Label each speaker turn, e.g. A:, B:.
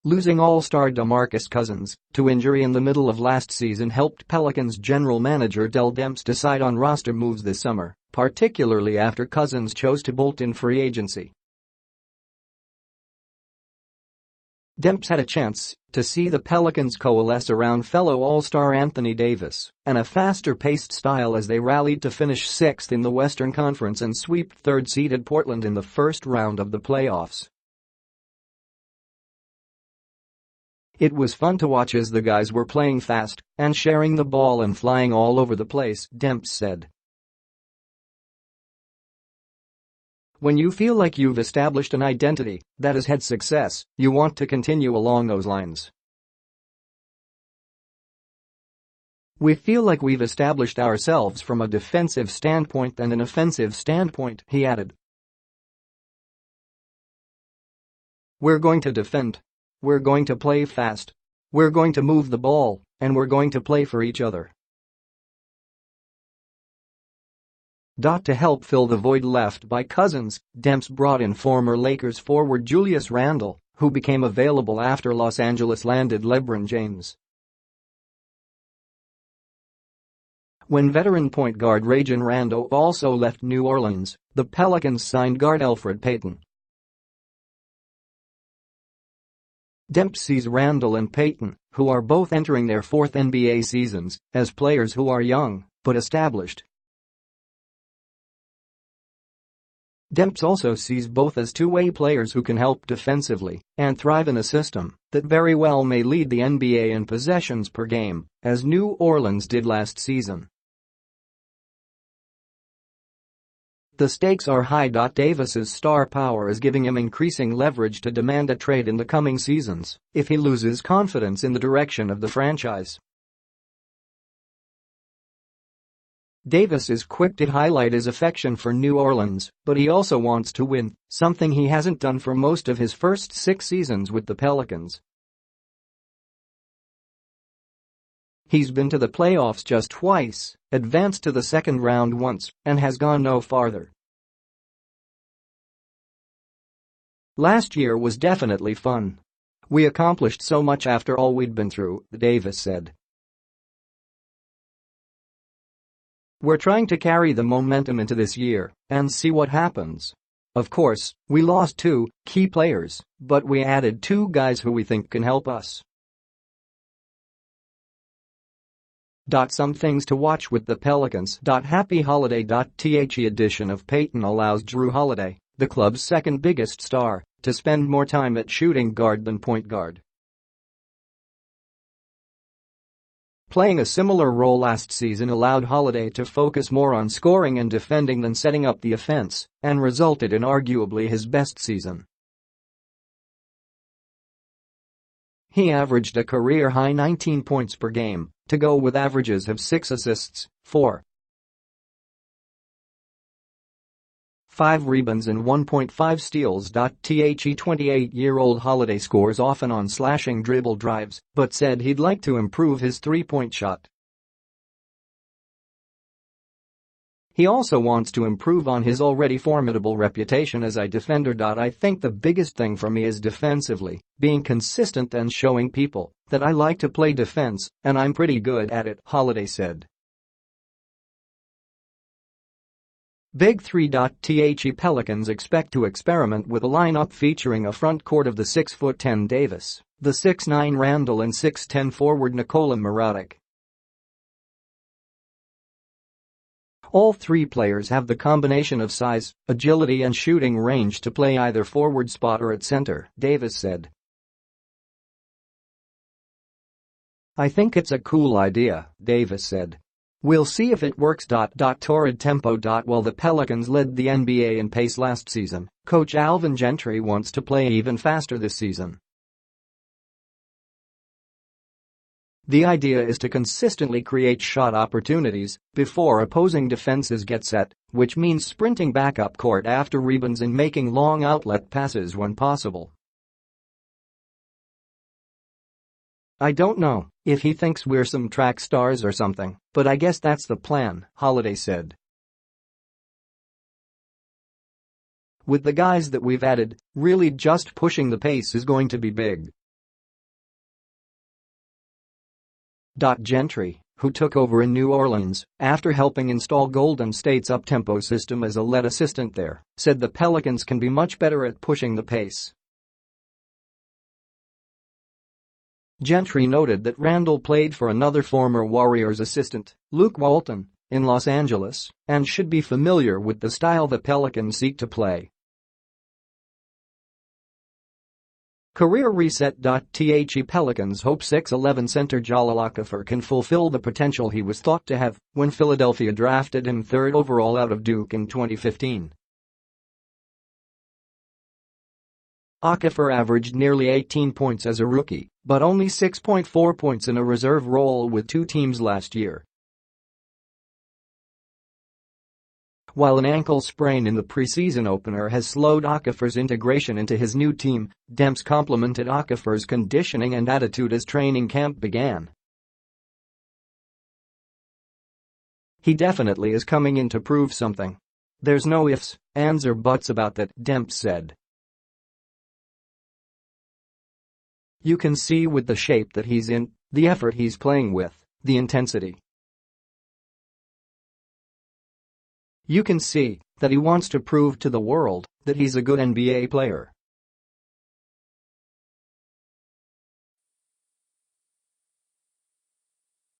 A: Losing All-Star DeMarcus Cousins to injury in the middle of last season helped Pelicans general manager Dell Demps decide on roster moves this summer, particularly after Cousins chose to bolt in free agency. Demps had a chance to see the Pelicans coalesce around fellow All-Star Anthony Davis and a faster-paced style as they rallied to finish 6th in the Western Conference and sweep third-seeded Portland in the first round of the playoffs. "It was fun to watch as the guys were playing fast and sharing the ball and flying all over the place," Demps said. "When you feel like you've established an identity that has had success, you want to continue along those lines. We feel like we've established ourselves from a defensive standpoint and an offensive standpoint," he added. "We're going to defend. We're going to play fast. We're going to move the ball, and we're going to play for each other." To help fill the void left by Cousins, Demps brought in former Lakers forward Julius Randle, who became available after Los Angeles landed LeBron James. When veteran point guard Rajon Rondo also left New Orleans, the Pelicans signed guard Elfrid Payton. Demps sees Randle and Payton, who are both entering their 4th NBA seasons, as players who are young but established. Demps also sees both as two-way players who can help defensively and thrive in a system that very well may lead the NBA in possessions per game, as New Orleans did last season. The stakes are high. Davis's star power is giving him increasing leverage to demand a trade in the coming seasons if he loses confidence in the direction of the franchise. Davis is quick to highlight his affection for New Orleans, but he also wants to win, something he hasn't done for most of his first 6 seasons with the Pelicans. He's been to the playoffs just twice, advanced to the second round once, and has gone no farther. "Last year was definitely fun. We accomplished so much after all we'd been through," Davis said. "We're trying to carry the momentum into this year and see what happens. Of course, we lost 2 key players, but we added 2 guys who we think can help us." Some things to watch with the Pelicans. Happy Holiday. The addition of Payton allows Jrue Holiday, the club's second biggest star, to spend more time at shooting guard than point guard. Playing a similar role last season allowed Holiday to focus more on scoring and defending than setting up the offense, and resulted in arguably his best season. He averaged a career-high 19 points per game, to go with averages of 6 assists, 4. 5 rebounds and 1.5 steals. The 28-year-old Holiday scores often on slashing dribble drives, but said he'd like to improve his three-point shot. He also wants to improve on his already formidable reputation as a defender. "I think the biggest thing for me is defensively, being consistent and showing people that I like to play defense, and I'm pretty good at it," Holiday said. Big 3. The Pelicans expect to experiment with a lineup featuring a front court of the 6'10" Davis, the 6'9" Randle and 6'10" forward Nikola Mirotic. All 3 players have the combination of size, agility and shooting range to play either forward spot or at center, Davis said. "I think it's a cool idea," Davis said. "We'll see if it works. Torrid tempo. While the Pelicans led the NBA in pace last season, coach Alvin Gentry wants to play even faster this season. The idea is to consistently create shot opportunities before opposing defenses get set, which means sprinting back up court after rebounds and making long outlet passes when possible. I don't know if he thinks we're some track stars or something, but I guess that's the plan," Holiday said. "With the guys that we've added, really just pushing the pace is going to be big. Gentry, who took over in New Orleans after helping install Golden State's up-tempo system as a lead assistant there, said the Pelicans can be much better at pushing the pace. Gentry noted that Randle played for another former Warriors assistant, Luke Walton, in Los Angeles, and should be familiar with the style the Pelicans seek to play. Career reset. The Pelicans hope 6'11" center Jahlil Okafor can fulfill the potential he was thought to have when Philadelphia drafted him 3rd overall out of Duke in 2015. Okafor averaged nearly 18 points as a rookie, but only 6.4 points in a reserve role with 2 teams last year. While an ankle sprain in the preseason opener has slowed Okafor's integration into his new team, Demps complimented Okafor's conditioning and attitude as training camp began. "He definitely is coming in to prove something. There's no ifs, ands or buts about that," Demps said. "You can see with the shape that he's in, the effort he's playing with, the intensity. You can see that he wants to prove to the world that he's a good NBA player."